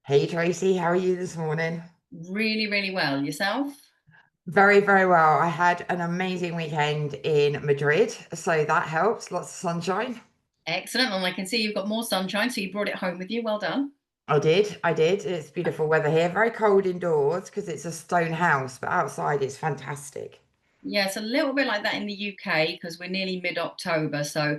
Hey Tracy, how are you this morning? Really, really well. Yourself? Very, very well. I had an amazing weekend in Madrid, so that helps. Lots of sunshine. Excellent. And I can see you've got more sunshine, so you brought it home with you. Well done. I did. It's beautiful weather here. Very cold indoors because it's a stone house, but outside it's fantastic. Yeah, it's a little bit like that in the UK because we're nearly mid-October, so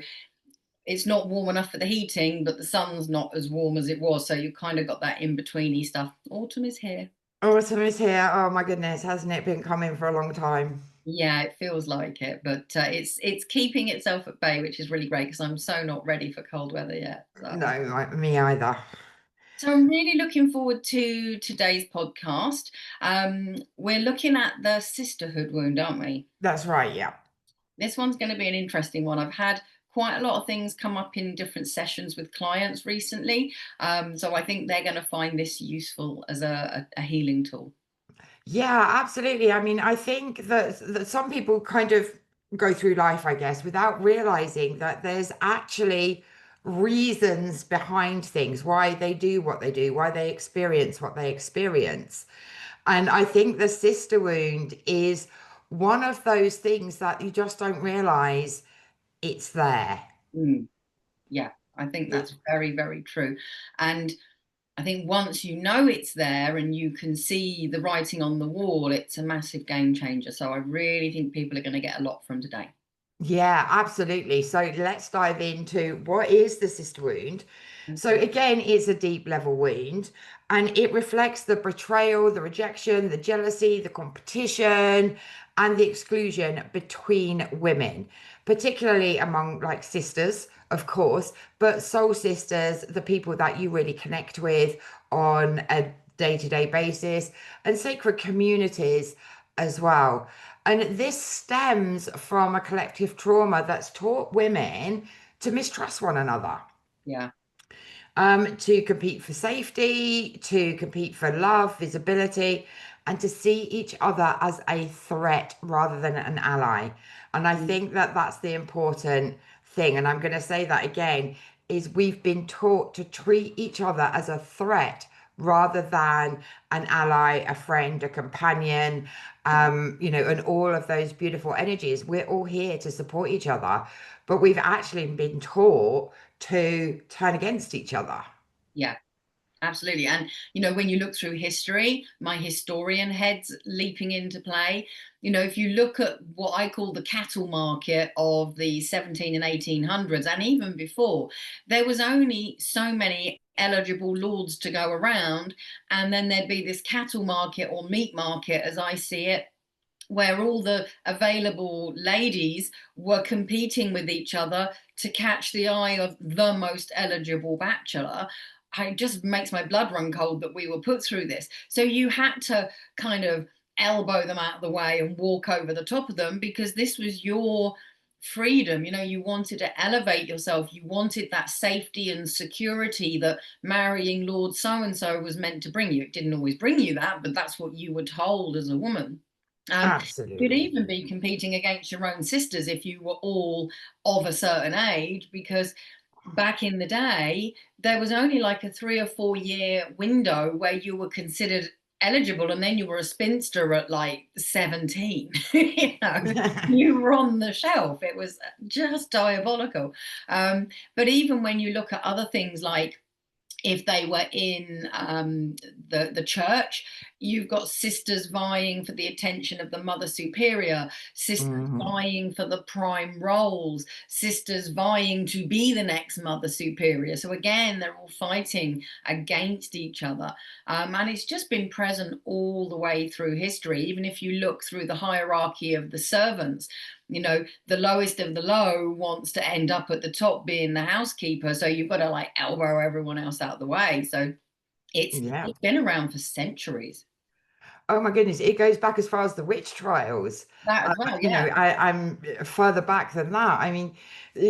it's not warm enough for the heating, but the sun's not as warm as it was. So you kind of got that in-betweeny stuff. Autumn is here. Autumn is here. Oh my goodness, hasn't it been coming for a long time? Yeah, it feels like it, but it's keeping itself at bay, which is really great because I'm so not ready for cold weather yet. So. No, me either. So I'm really looking forward to today's podcast. We're looking at the sisterhood wound, aren't we? That's right, yeah. This one's going to be an interesting one. I've had quite a lot of things come up in different sessions with clients recently. So I think they're going to find this useful as a healing tool. Yeah, absolutely. I mean, I think that some people kind of go through life, I guess, without realizing that there's actually reasons behind things, why they do what they do, why they experience what they experience. And I think the sister wound is one of those things that you just don't realize it's there. Mm, yeah, I think It, that's very, very true. And I think once you know it's there and you can see the writing on the wall, it's a massive game changer. So I really think people are going to get a lot from today. Yeah, absolutely. So let's dive into what is the sister wound. So Okay. again, it's a deep level wound and it reflects the betrayal, the rejection, the jealousy, the competition, and the exclusion between women, particularly among like sisters, of course, but soul sisters, the people that you really connect with on a day-to-day basis, and sacred communities as well. And this stems from a collective trauma that's taught women to mistrust one another, Yeah. to compete for safety, to compete for love, visibility, and to see each other as a threat rather than an ally. And I Mm. think that that's the important thing. And I'm going to say that again, is we've been taught to treat each other as a threat rather than an ally, a friend, a companion, Yeah. and all of those beautiful energies. We're all here to support each other, but we've actually been taught to turn against each other. Yeah. Absolutely. And, when you look through history, my historian head's leaping into play. If you look at what I call the cattle market of the 17 and 1800s, and even before, there was only so many eligible lords to go around. And then there'd be this cattle market or meat market, as I see it, where all the available ladies were competing with each other to catch the eye of the most eligible bachelor. It just makes my blood run cold that we were put through this. So you had to kind of elbow them out of the way and walk over the top of them because this was your freedom. You wanted to elevate yourself. You wanted that safety and security that marrying Lord so and so was meant to bring you. It didn't always bring you that, but that's what you were told as a woman. You'd Absolutely. even be competing against your own sisters if you were all of a certain age, because back in the day, there was only like a 3 or 4 year window where you were considered eligible, and then you were a spinster at like 17. You were on the shelf. It was just diabolical. But even when you look at other things like if they were in the church, you've got sisters vying for the attention of the mother superior, sisters Mhm. vying for the prime roles, sisters vying to be the next mother superior. So again, they're all fighting against each other. And it's just been present all the way through history. Even if you look through the hierarchy of the servants, the lowest of the low wants to end up at the top being the housekeeper. So you've got to like elbow everyone else out the way. So it's Yeah. it's been around for centuries. Oh my goodness, it goes back as far as the witch trials. That as well, yeah. I'm further back than that. I mean,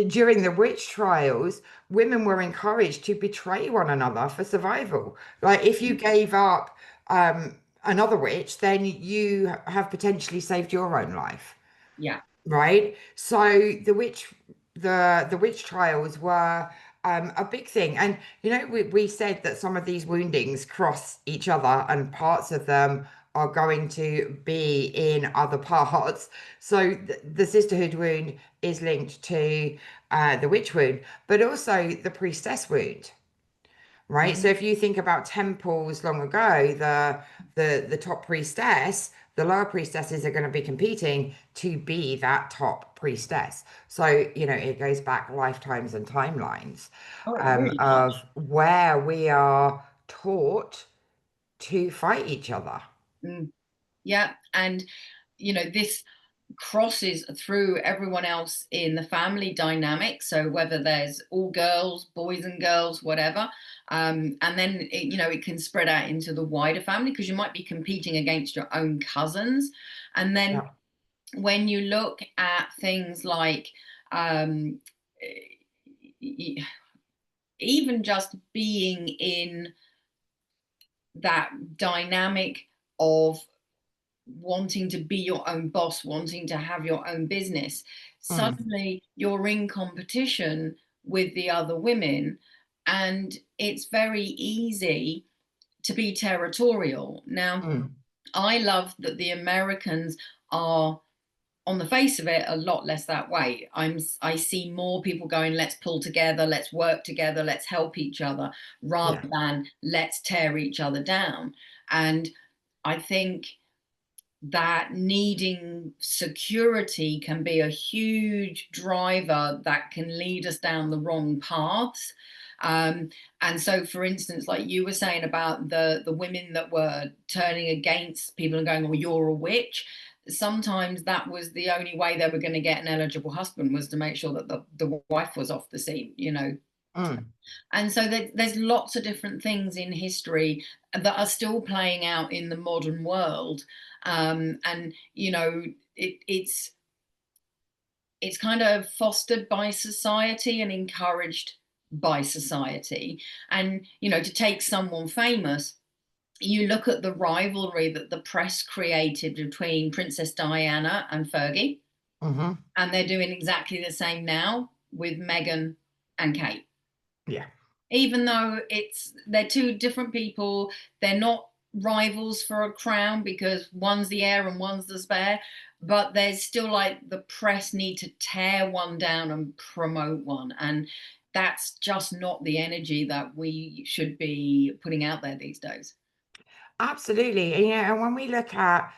during the witch trials, women were encouraged to betray one another for survival. Like if you gave up another witch, then you have potentially saved your own life. Yeah. Right? So the witch trials were a big thing. And, we said that some of these woundings cross each other and parts of them are going to be in other parts. So the sisterhood wound is linked to the witch wound, but also the priestess wound. Right. So Mhm. if you think about temples long ago, the top priestess, the lower priestesses are going to be competing to be that top priestess. So, it goes back lifetimes and timelines Oh, it really of does. where we are taught to fight each other. Mm. Yeah, and this crosses through everyone else in the family dynamic. So whether there's all girls, boys and girls, whatever, and then it can spread out into the wider family because you might be competing against your own cousins, and then Yeah. when you look at things like um, even just being in that dynamic of wanting to be your own boss, wanting to have your own business, Mm, suddenly you're in competition with the other women, and it's very easy to be territorial. Now, mm, I love that the Americans are, on the face of it, a lot less that way. I see more people going, let's pull together, let's work together, let's help each other, rather yeah. than let's tear each other down. And I think that needing security can be a huge driver that can lead us down the wrong paths. Um, and so, for instance, like you were saying about the women that were turning against people and going, "Oh, you're a witch." Sometimes that was the only way they were going to get an eligible husband, was to make sure that the wife was off the scene. Mm. And so there's lots of different things in history that are still playing out in the modern world. And it's kind of fostered by society and encouraged by society. And to take someone famous, you look at the rivalry that the press created between Princess Diana and Fergie, Hmm. and they're doing exactly the same now with Meghan and Kate. Yeah. Even though they're two different people, they're not rivals for a crown because one's the heir and one's the spare, but there's still, like, the press need to tear one down and promote one, and that's just not the energy that we should be putting out there these days. Absolutely. And when we look at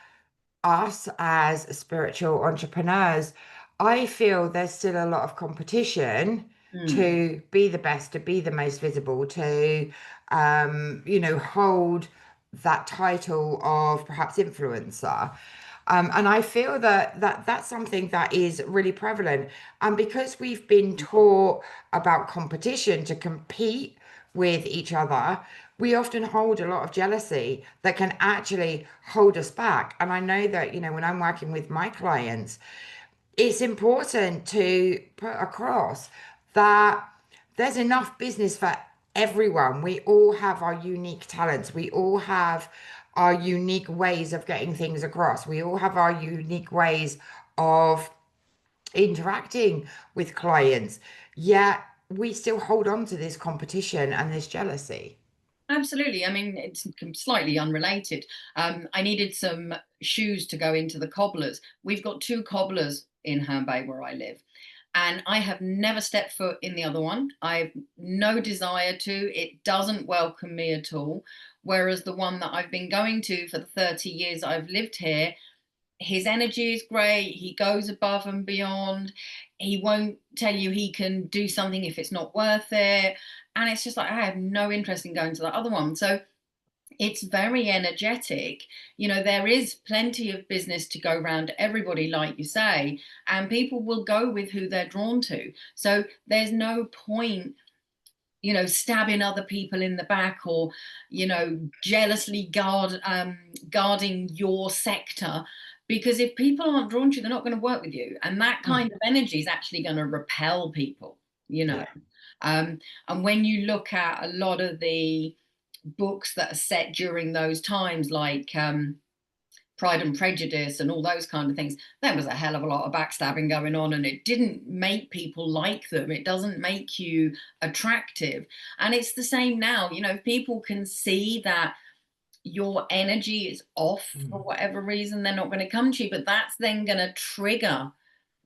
us as spiritual entrepreneurs, I feel there's still a lot of competition Mm. to be the best, to be the most visible, to hold that title of perhaps influencer. And I feel that's something that is really prevalent. And because we've been taught about competition to compete with each other, we often hold a lot of jealousy that can actually hold us back. And I know that, when I'm working with my clients, it's important to put across that there's enough business for everyone. We all have our unique talents. We all have our unique ways of getting things across. We all have our unique ways of interacting with clients. Yet we still hold on to this competition and this jealousy. Absolutely. I mean, it's slightly unrelated. I needed some shoes to go into the cobblers. We've got two cobblers in Herne Bay where I live, and I have never stepped foot in the other one. I've no desire to. It doesn't welcome me at all. Whereas the one that I've been going to for the 30 years I've lived here, his energy is great. He goes above and beyond. He won't tell you he can do something if it's not worth it. And it's just like, I have no interest in going to that other one. So it's very energetic. There is plenty of business to go around everybody, like you say, and people will go with who they're drawn to. So there's no point stabbing other people in the back, or jealously guarding your sector, because if people aren't drawn to you, they're not going to work with you, and that Mm, kind of energy is actually going to repel people you know yeah. um, and when you look at a lot of the books that are set during those times, like Pride and Prejudice and all those kind of things, there was a hell of a lot of backstabbing going on, and it didn't make people like them. It doesn't make you attractive. And it's the same now. You know, people can see that your energy is off for Mm. whatever reason, they're not going to come to you, but that's then going to trigger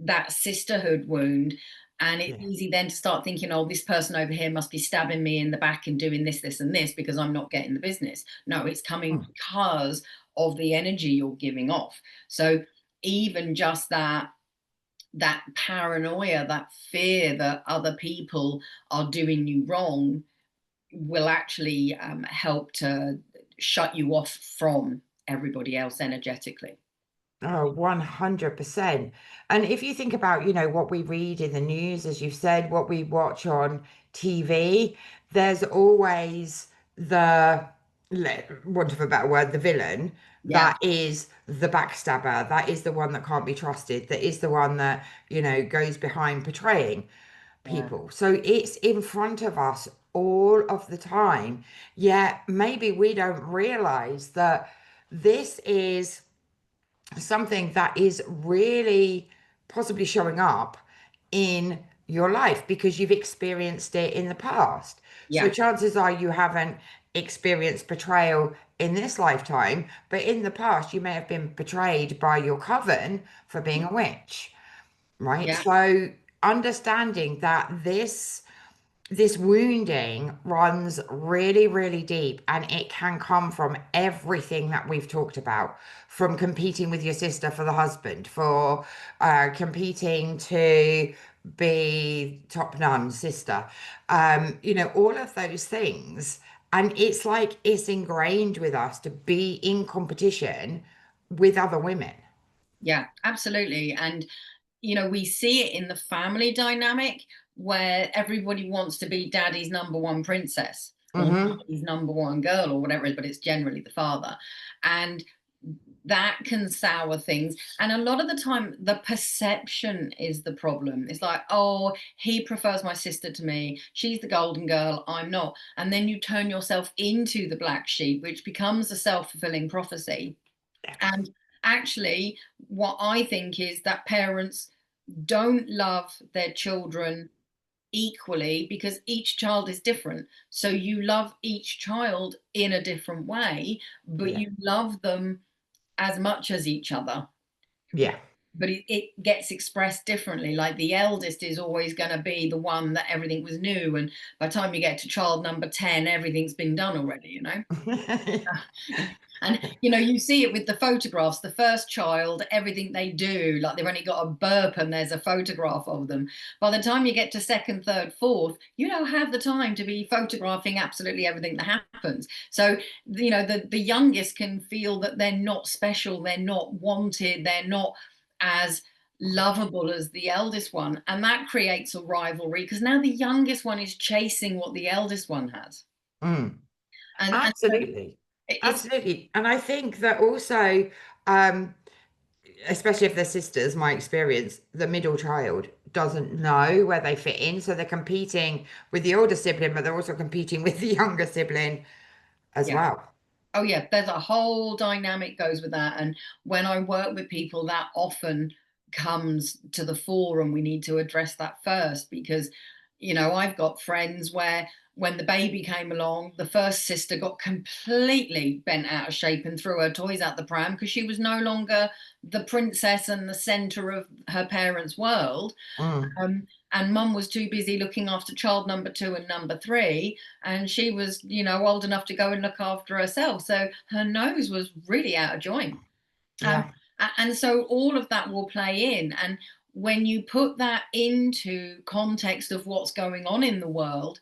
that sisterhood wound. And it's Yeah. easy then to start thinking, oh, this person over here must be stabbing me in the back and doing this, this, and this because I'm not getting the business. No, it's coming Mm. because of the energy you're giving off. So even just that paranoia, that fear that other people are doing you wrong will actually help to shut you off from everybody else energetically. Oh, 100%. And if you think about, what we read in the news, as you've said, what we watch on TV, there's always want of a better word, the villain Yeah, that is the backstabber, that is the one that can't be trusted, that is the one that, goes behind betraying yeah, people. So it's in front of us all of the time. Yet maybe we don't realize that this is something that is really possibly showing up in your life because you've experienced it in the past. So yeah, chances are you haven't experienced betrayal in this lifetime, but in the past you may have been betrayed by your coven for being a witch, right? yeah, So understanding that this wounding runs really, really deep, and it can come from everything that we've talked about, from competing with your sister for the husband, for competing to be top nun sister, all of those things. And it's like it's ingrained with us to be in competition with other women. yeah, absolutely. And we see it in the family dynamic where everybody wants to be daddy's number one princess or Hmm. mommy's number one girl or whatever it is, but it's generally the father. And that can sour things. And a lot of the time, the perception is the problem. It's like, oh, he prefers my sister to me. She's the golden girl. I'm not. And then you turn yourself into the black sheep, which becomes a self fulfilling prophecy. And actually, what I think is that parents don't love their children equally because each child is different. So you love each child in a different way, but Yeah. you love them as much as each other. Yeah. But it gets expressed differently. Like the eldest is always going to be the one that everything was new. And by the time you get to child number 10, everything's been done already. And you see it with the photographs. The first child, everything they do, like they've only got a burp and there's a photograph of them. By the time you get to second, third, fourth, you don't have the time to be photographing absolutely everything that happens. So, the youngest can feel that they're not special, they're not wanted, they're not as lovable as the eldest one. And that creates a rivalry because now the youngest one is chasing what the eldest one has. Mm. And so Absolutely. it's Absolutely. And I think that also, um, especially if they're sisters, my experience, the middle child doesn't know where they fit in. So they're competing with the older sibling, but they're also competing with the younger sibling as yeah. well. Oh yeah, there's a whole dynamic goes with that. And when I work with people, that often comes to the fore, and we need to address that first because, I've got friends where when the baby came along, the first sister got completely bent out of shape and threw her toys out the pram because she was no longer the princess and the center of her parents' world. Mm. And mum was too busy looking after child number 2 and number 3, and she was, old enough to go and look after herself. So her nose was really out of joint. Um, Yeah. and so all of that will play in. And when you put that into context of what's going on in the world,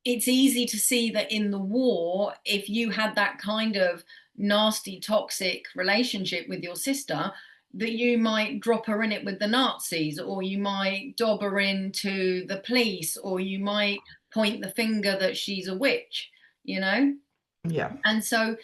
it's easy to see that in the war, if you had that kind of nasty, toxic relationship with your sister, that you might drop her in it with the Nazis, or you might dob her into the police, or you might point the finger that she's a witch, you know? Yeah. And so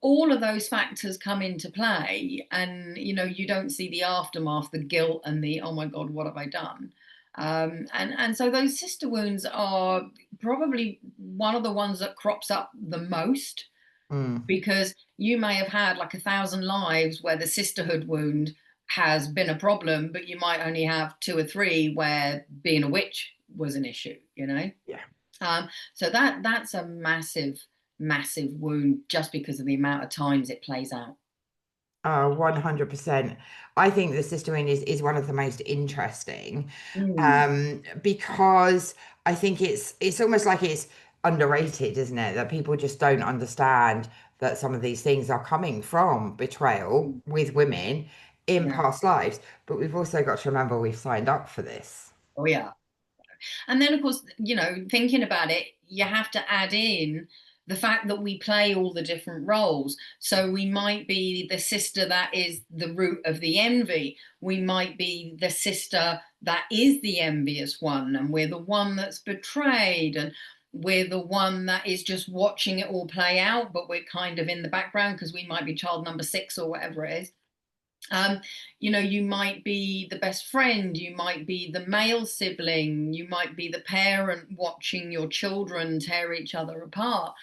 all of those factors come into play, and you don't see the aftermath, the guilt and the oh my god, what have I done. And so those sister wounds are probably one of the ones that crops up the most. Mm. because you may have had like 1,000 lives where the sisterhood wound has been a problem, but you might only have two or three where being a witch was an issue, you know? Yeah. So that's a massive, massive wound just because of the amount of times it plays out. 100%. I think the Sisterhood is one of the most interesting, Mm, because I think it's almost like it's underrated, isn't it? That people just don't understand that some of these things are coming from betrayal mm, with women in yeah. past lives. But we've also got to remember we've signed up for this. Oh yeah. And then, of course, thinking about it, you have to add in the fact that we play all the different roles. So we might be the sister that is the root of the envy. We might be the sister that is the envious one, and we're the one that's betrayed, and we're the one that is just watching it all play out, but we're kind of in the background because we might be child number 6 or whatever it is. um, you might be the best friend, you might be the male sibling, you might be the parent watching your children tear each other apart,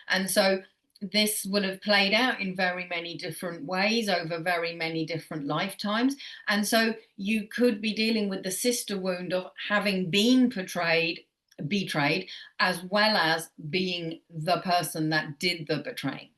and so this would have played out in very many different ways over very many different lifetimes. And so you could be dealing with the sister wound of having been betrayed, as well as being the person that did the betraying,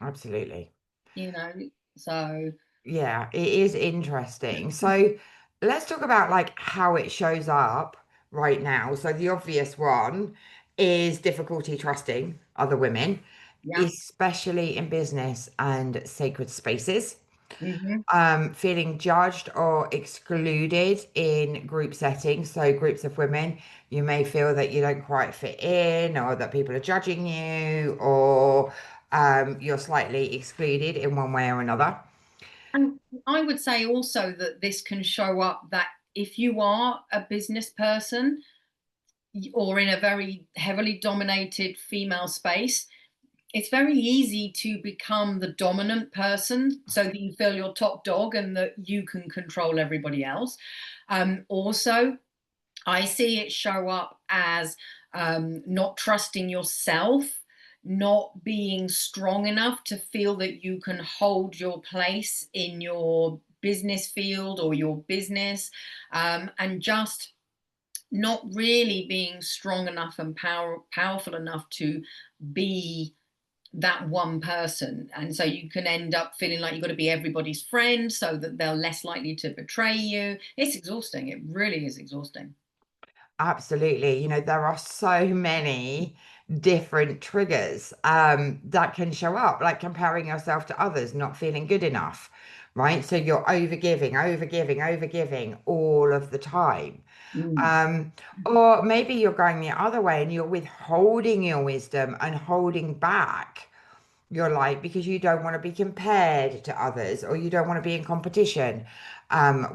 Absolutely. you know so Yeah, it is interesting. So let's talk about like how it shows up right now. So the obvious one is difficulty trusting other women, yeah. especially in business and sacred spaces. Hmm. Feeling judged or excluded in group settings. So groups of women, you may feel that you don't quite fit in, or that people are judging you, or you're slightly excluded in one way or another. And I would say also that this can show up that if you are a business person or in a very heavily dominated female space, it's very easy to become the dominant person so that you feel you're top dog and that you can control everybody else. Also, I see it show up as not trusting yourself, not being strong enough to feel that you can hold your place in your business field or your business, and just not really being strong enough and powerful enough to be that one person. And so you can end up feeling like you've got to be everybody's friend so that they're less likely to betray you. It's exhausting. It really is exhausting. Absolutely. There are so many different triggers that can show up, like comparing yourself to others, not feeling good enough, right? So you're overgiving, overgiving, overgiving all of the time. Mm. Um, or maybe you're going the other way and you're withholding your wisdom and holding back your light because you don't want to be compared to others, or you don't want to be in competition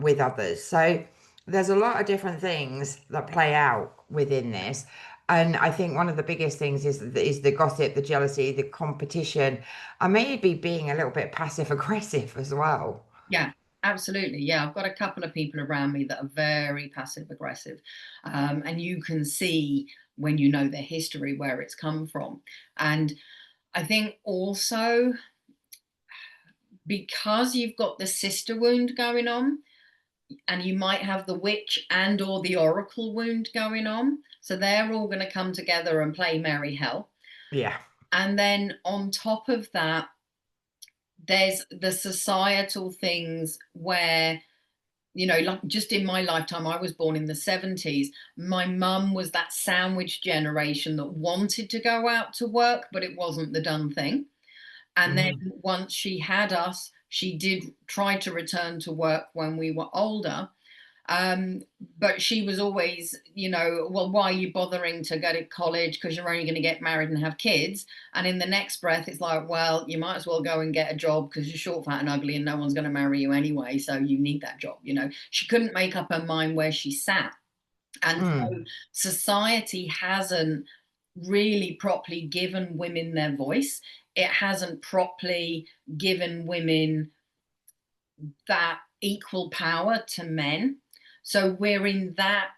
with others. So there's a lot of different things that play out within this. And I think one of the biggest things is the gossip, the jealousy, the competition, and maybe being a little bit passive aggressive as well. Yeah, absolutely. Yeah, I've got a couple of people around me that are very passive aggressive. And you can see when you know their history where it's come from. And I think also because you've got the sister wound going on, and you might have the witch and or the oracle wound going on. So they're all going to come together and play merry hell. Yeah. And then on top of that, there's the societal things where, like just in my lifetime, I was born in the 70s. My mum was that sandwich generation that wanted to go out to work, but it wasn't the done thing. And then Mhm. once she had us, she did try to return to work when we were older. Um, but she was always, well, why are you bothering to go to college? Because you're only going to get married and have kids. And in the next breath, it's like, well, you might as well go and get a job because you're short, fat, and ugly, and no one's going to marry you anyway. So you need that job. She couldn't make up her mind where she sat. And so Mm. society hasn't really properly given women their voice. It hasn't properly given women that equal power to men. So we're in that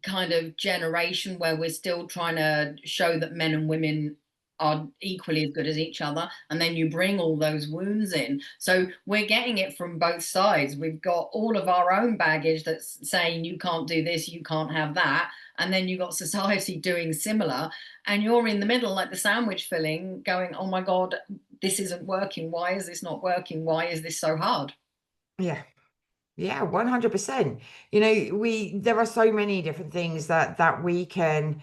kind of generation where we're still trying to show that men and women are equally as good as each other, and then you bring all those wounds in. So we're getting it from both sides. We've got all of our own baggage that's saying you can't do this, you can't have that, and then you've got society doing similar, and you're in the middle like the sandwich filling going, oh my god, this isn't working, why is this not working, why is this so hard? Yeah. Yeah, 100%. There are so many different things that we can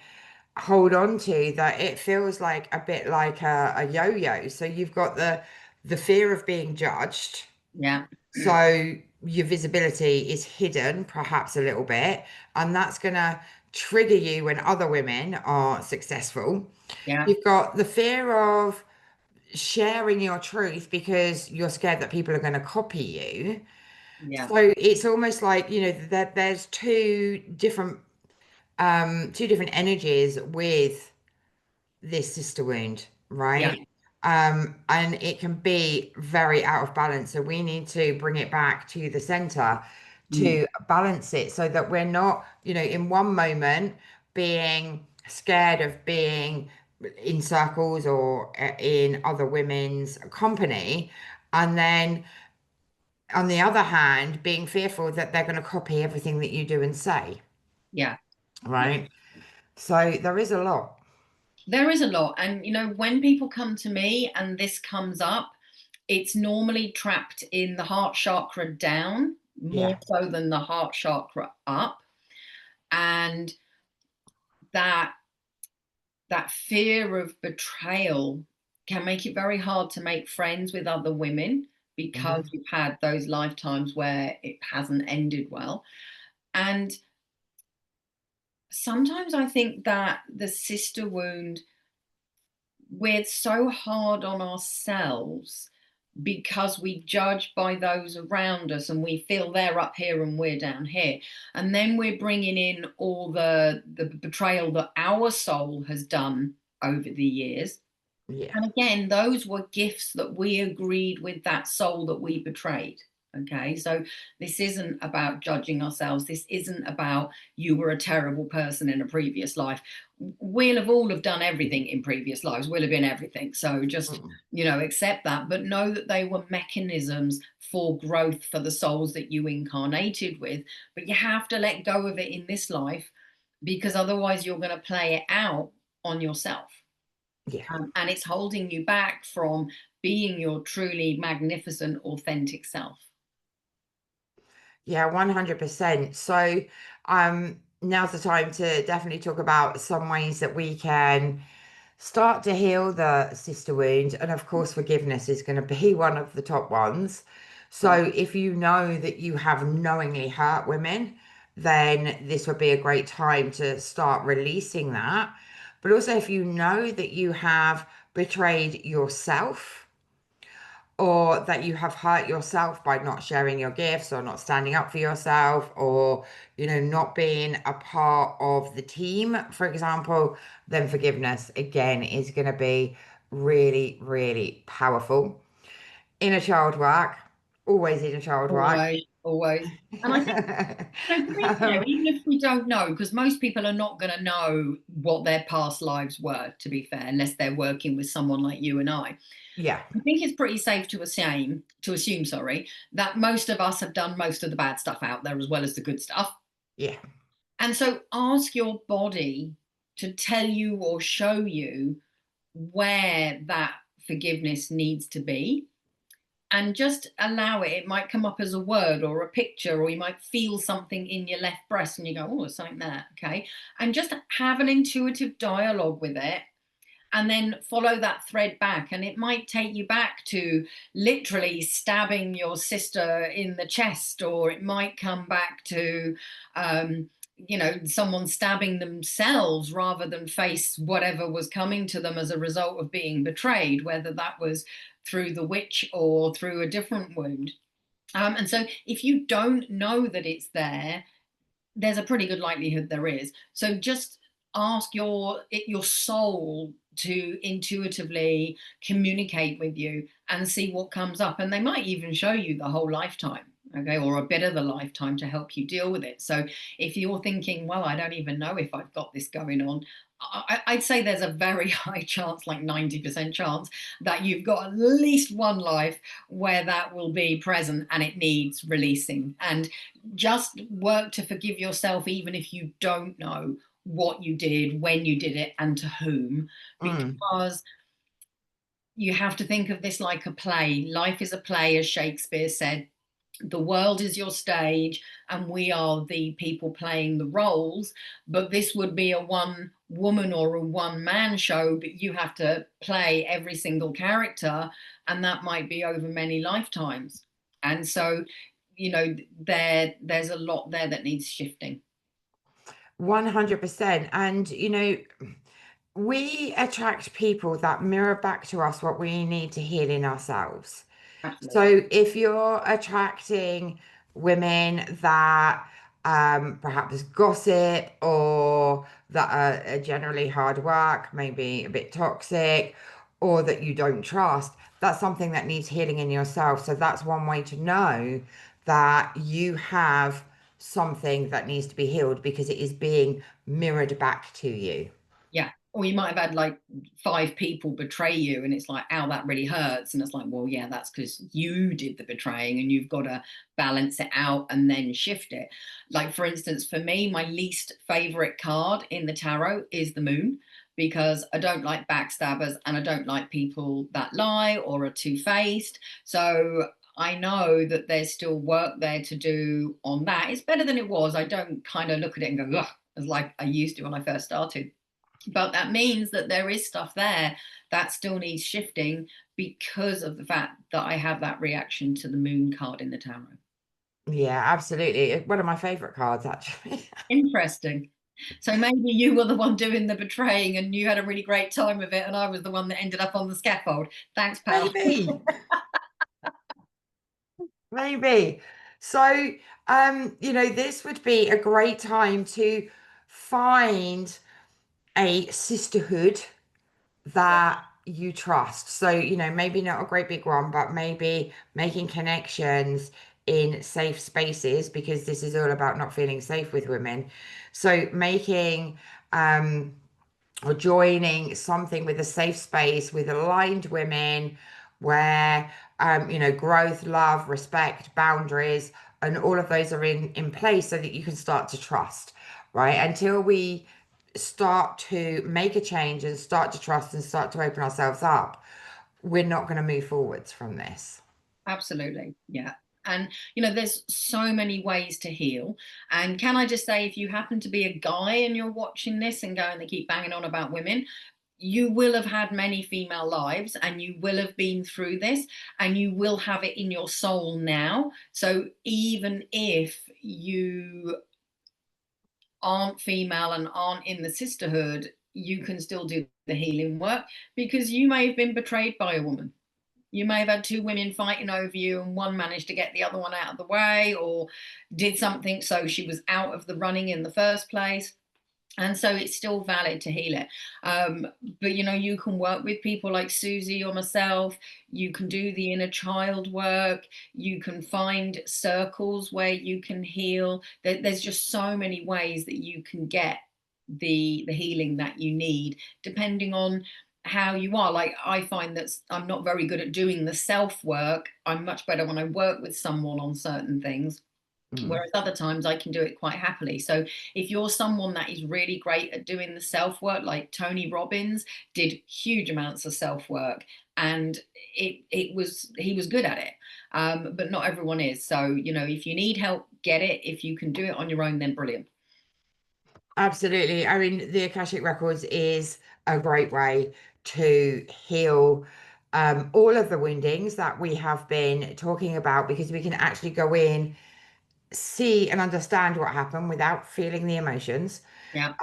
hold on to that it feels like a bit like a yo-yo. So you've got the fear of being judged. Yeah. So your visibility is hidden perhaps a little bit, and that's gonna trigger you when other women are successful. Yeah. You've got the fear of sharing your truth because you're scared that people are going to copy you. Yeah. So it's almost like, that there's two different energies with this sister wound, Yeah. right? And it can be very out of balance. So we need to bring it back to the center Mm. to balance it so that we're not, in one moment being scared of being in circles or in other women's company. And then on the other hand, being fearful that they're going to copy everything that you do and say, Yeah. Yeah. right? So there is a lot. There is a lot. And, when people come to me and this comes up, it's normally trapped in the heart chakra down more Yeah. so than the heart chakra up. And that that fear of betrayal can make it very hard to make friends with other women because Hmm. you've had those lifetimes where it hasn't ended well. And sometimes I think that the sister wound, we're so hard on ourselves because we judge by those around us and we feel they're up here and we're down here, and then we're bringing in all the betrayal that our soul has done over the years. Yeah. And again, those were gifts that we agreed with that soul that we betrayed. Okay, so this isn't about judging ourselves. This isn't about you were a terrible person in a previous life. We'll have all have done everything in previous lives. We'll have been everything. So just, Mm. accept that, but know that they were mechanisms for growth for the souls that you incarnated with. But you have to let go of it in this life because otherwise you're going to play it out on yourself. Yeah. And it's holding you back from being your truly magnificent, authentic self. Yeah, 100%. So, now's the time to definitely talk about some ways that we can start to heal the sister wound. And of course, forgiveness is going to be one of the top ones. So, Yeah. if you know that you have knowingly hurt women, then this would be a great time to start releasing that. But also, if you know that you have betrayed yourself, or that you have hurt yourself by not sharing your gifts or not standing up for yourself or not being a part of the team, for example, then forgiveness again is going to be really, really powerful. Inner child work, always inner child work. Always, always. And I think, to be fair, um, even if we don't know, because most people are not going to know what their past lives were, to be fair, unless they're working with someone like you and I. yeah, I think it's pretty safe to assume, sorry, that most of us have done most of the bad stuff out there as well as the good stuff. yeah, And so ask your body to tell you or show you where that forgiveness needs to be, and just allow it. It might come up as a word or a picture, or you might feel something in your left breast and you go, oh, there's something there. Okay. And just have an intuitive dialogue with it, and then follow that thread back. And it might take you back to literally stabbing your sister in the chest, or it might come back to, someone stabbing themselves rather than face whatever was coming to them as a result of being betrayed, whether that was through the witch or through a different wound. And so if you don't know that it's there, there's a pretty good likelihood there is. So just ask your soul to intuitively communicate with you and see what comes up. And they might even show you the whole lifetime. okay, or a bit of the lifetime to help you deal with it. So if you're thinking, well, I don't even know if I've got this going on, I'd say there's a very high chance, like 90% chance, that you've got at least one life where that will be present and it needs releasing. And just work to forgive yourself, even if you don't know what you did, when you did it, and to whom, Mm. because you have to think of this like a play. Life is a play, as Shakespeare said. The world is your stage, and we are the people playing the roles. But this would be a one woman or a one man show, but you have to play every single character, and that might be over many lifetimes. And so, there's a lot there that needs shifting. 100%. And, we attract people that mirror back to us what we need to heal in ourselves. Absolutely. So if you're attracting women that perhaps gossip or that are generally hard work, maybe a bit toxic, or that you don't trust, that's something that needs healing in yourself. So that's one way to know that you have something that needs to be healed because it is being mirrored back to you. Yeah. Or you might have had like five people betray you, and it's like, ow, that really hurts. And it's like, well, yeah, that's because you did the betraying, and you've got to balance it out and then shift it. Like, for instance, for me, my least favorite card in the tarot is the moon, because I don't like backstabbers and I don't like people that lie or are two-faced. So I know that there's still work there to do on that. It's better than it was. I don't kind of look at it and go, ugh, as like I used to when I first started. But that means that there is stuff there that still needs shifting because of the fact that I have that reaction to the moon card in the tarot. Yeah, absolutely. One of my favorite cards, actually. Interesting. So maybe you were the one doing the betraying and you had a really great time with it, and I was the one that ended up on the scaffold. Thanks, pal. Maybe. Maybe. So, this would be a great time to find a sisterhood that you trust. So, maybe not a great big one, but maybe making connections in safe spaces because this is all about not feeling safe with women. So, making or joining something with a safe space with aligned women where growth, love, respect, boundaries, and all of those are in place so that you can start to trust, right? Until we start to make a change and start to trust and start to open ourselves up, we're not going to move forwards from this. Absolutely. Yeah. And, there's so many ways to heal. And can I just say, if you happen to be a guy and you're watching this and going, they keep banging on about women, you will have had many female lives and you will have been through this and you will have it in your soul now. So even if you aren't female and aren't in the sisterhood, you can still do the healing work, because you may have been betrayed by a woman. You may have had two women fighting over you, and one managed to get the other one out of the way or did something so she was out of the running in the first place. And so it's still valid to heal it. um, but you can work with people like Susie or myself. You can do the inner child work. You can find circles where you can heal. There's just so many ways that you can get the healing that you need, depending on how you are. Like, I find that I'm not very good at doing the self work. I'm much better when I work with someone on certain things, Mm. whereas other times I can do it quite happily. So if you're someone that is really great at doing the self work, like Tony Robbins did huge amounts of self work, and it was he was good at it. But not everyone is. So if you need help, get it. If you can do it on your own, then brilliant. Absolutely. I mean, the Akashic Records is a great way to heal all of the woundings that we have been talking about because we can actually go in, see and understand what happened without feeling the emotions. Yeah.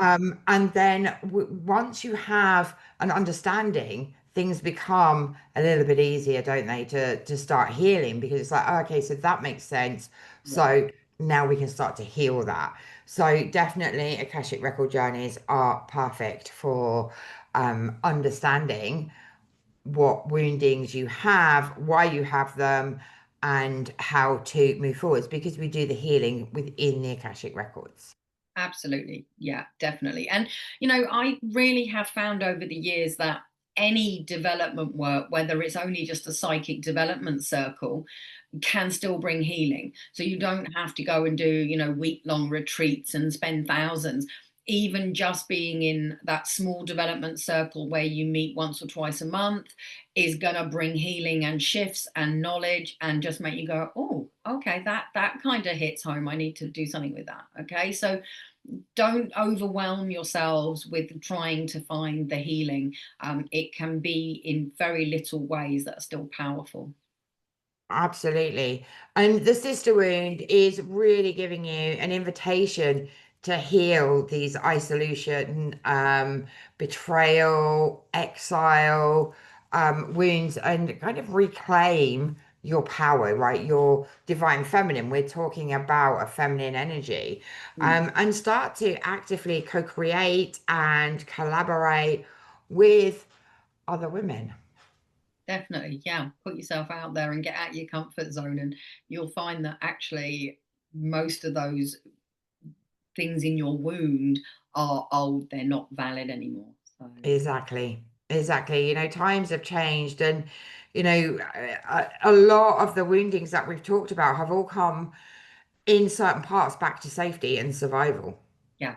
And then once you have an understanding, things become a little bit easier, don't they, to start healing because it's like, oh, okay, so that makes sense. Yeah. So now we can start to heal that. So definitely Akashic record journeys are perfect for understanding what woundings you have, why you have them, and how to move forwards because we do the healing within the Akashic records. Absolutely. Yeah, definitely. And, I really have found over the years that any development work, whether it's only just a psychic development circle, can still bring healing. So you don't have to go and do, week-long retreats and spend thousands. Even just being in that small development circle where you meet once or twice a month is gonna bring healing and shifts and knowledge and just make you go, oh, okay, that kind of hits home. I need to do something with that. Okay. So don't overwhelm yourselves with trying to find the healing. It can be in very little ways that are still powerful. Absolutely. And the sister wound is really giving you an invitation to heal these isolation, betrayal, exile, wounds and kind of reclaim your power, right? Your divine feminine. We're talking about a feminine energy, Mm. and start to actively co-create and collaborate with other women. Definitely, yeah. Put yourself out there and get out your comfort zone, and you'll find that actually most of those things in your wound are old, they're not valid anymore. So, Exactly. Exactly. Times have changed, and a lot of the woundings that we've talked about have all come in certain parts back to safety and survival. yeah,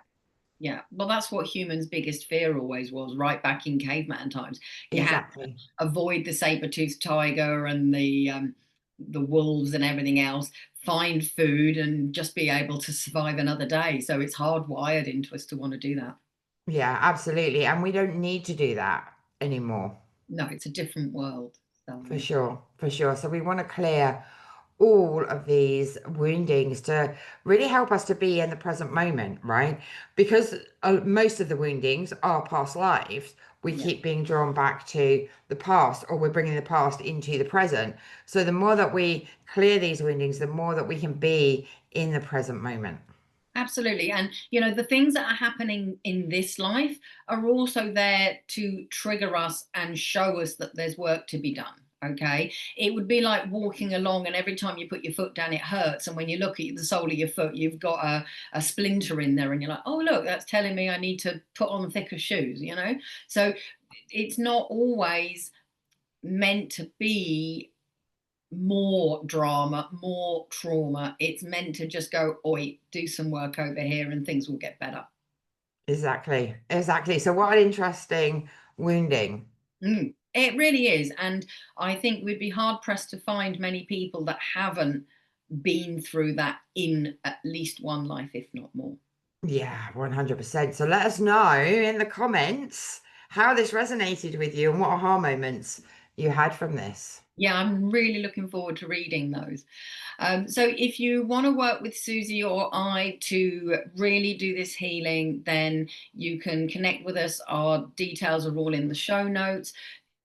yeah. Well, that's what humans' biggest fear always was, right back in caveman times. You had to Exactly. avoid the saber-toothed tiger and the wolves and everything else, find food and just be able to survive another day. So it's hardwired into us to want to do that. Yeah, absolutely. And we don't need to do that anymore. No, it's a different world. For So sure, for sure. So we want to clear all of these woundings to really help us to be in the present moment, right? Because most of the woundings are past lives. We yeah. keep being drawn back to the past, or we're bringing the past into the present. So the more that we clear these woundings, the more that we can be in the present moment. Absolutely. And, the things that are happening in this life are also there to trigger us and show us that there's work to be done. Okay. It would be like walking along, and every time you put your foot down, it hurts. And when you look at the sole of your foot, you've got a splinter in there, and you're like, oh, look, that's telling me I need to put on thicker shoes. So it's not always meant to be more drama, more trauma. It's meant to just go, oi, do some work over here and things will get better. Exactly, exactly. So what an interesting wounding. It really is. And I think we'd be hard pressed to find many people that haven't been through that in at least one life, if not more. Yeah, 100%. So let us know in the comments how this resonated with you and what aha moments you had from this. Yeah, I'm really looking forward to reading those. So, if you want to work with Susie or I to really do this healing, then you can connect with us. Our details are all in the show notes.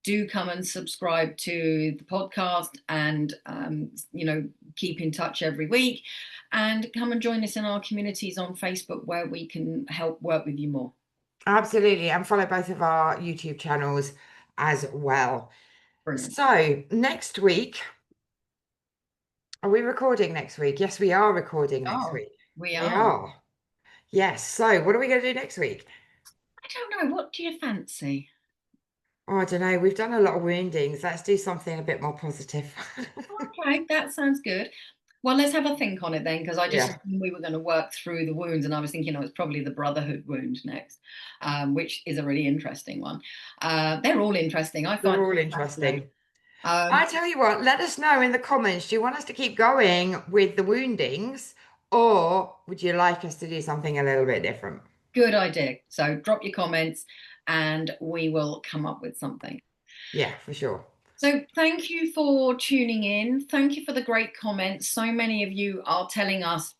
Do come and subscribe to the podcast and, keep in touch every week. And come and join us in our communities on Facebook where we can help work with you more. Absolutely. And follow both of our YouTube channels as well. Brilliant. So next week, are we recording next week? Yes, we are recording next Oh, week. we We are. are. Yes. So what are we going to do next week? I don't know. What do you fancy? Oh, I don't know. We've done a lot of woundings. Let's do something a bit more positive. Okay, that sounds good. Well, let's have a think on it then, because I just Yeah, assumed we were going to work through the wounds, and I was thinking, it's probably the brotherhood wound next, which is a really interesting one. They're all interesting. I find they're all them fascinating. interesting. I Um, tell you what, let us know in the comments. Do you want us to keep going with the woundings, or would you like us to do something a little bit different? Good idea. So drop your comments, and we will come up with something. Yeah, for sure. So thank you for tuning in. Thank you for the great comments. So many of you are telling us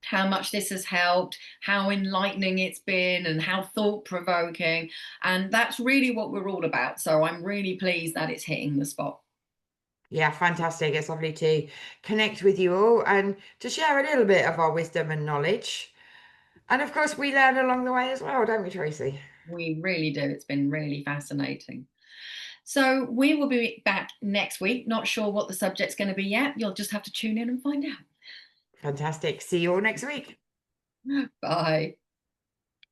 how much this has helped, how enlightening it's been, and how thought provoking. And that's really what we're all about. So I'm really pleased that it's hitting the spot. Yeah, fantastic. It's lovely to connect with you all and to share a little bit of our wisdom and knowledge. And of course, we learn along the way as well, don't we, Tracy? We really do. It's been really fascinating. So we will be back next week. Not sure what the subject's going to be yet. You'll just have to tune in and find Fantastic. See you all next week. out. Bye.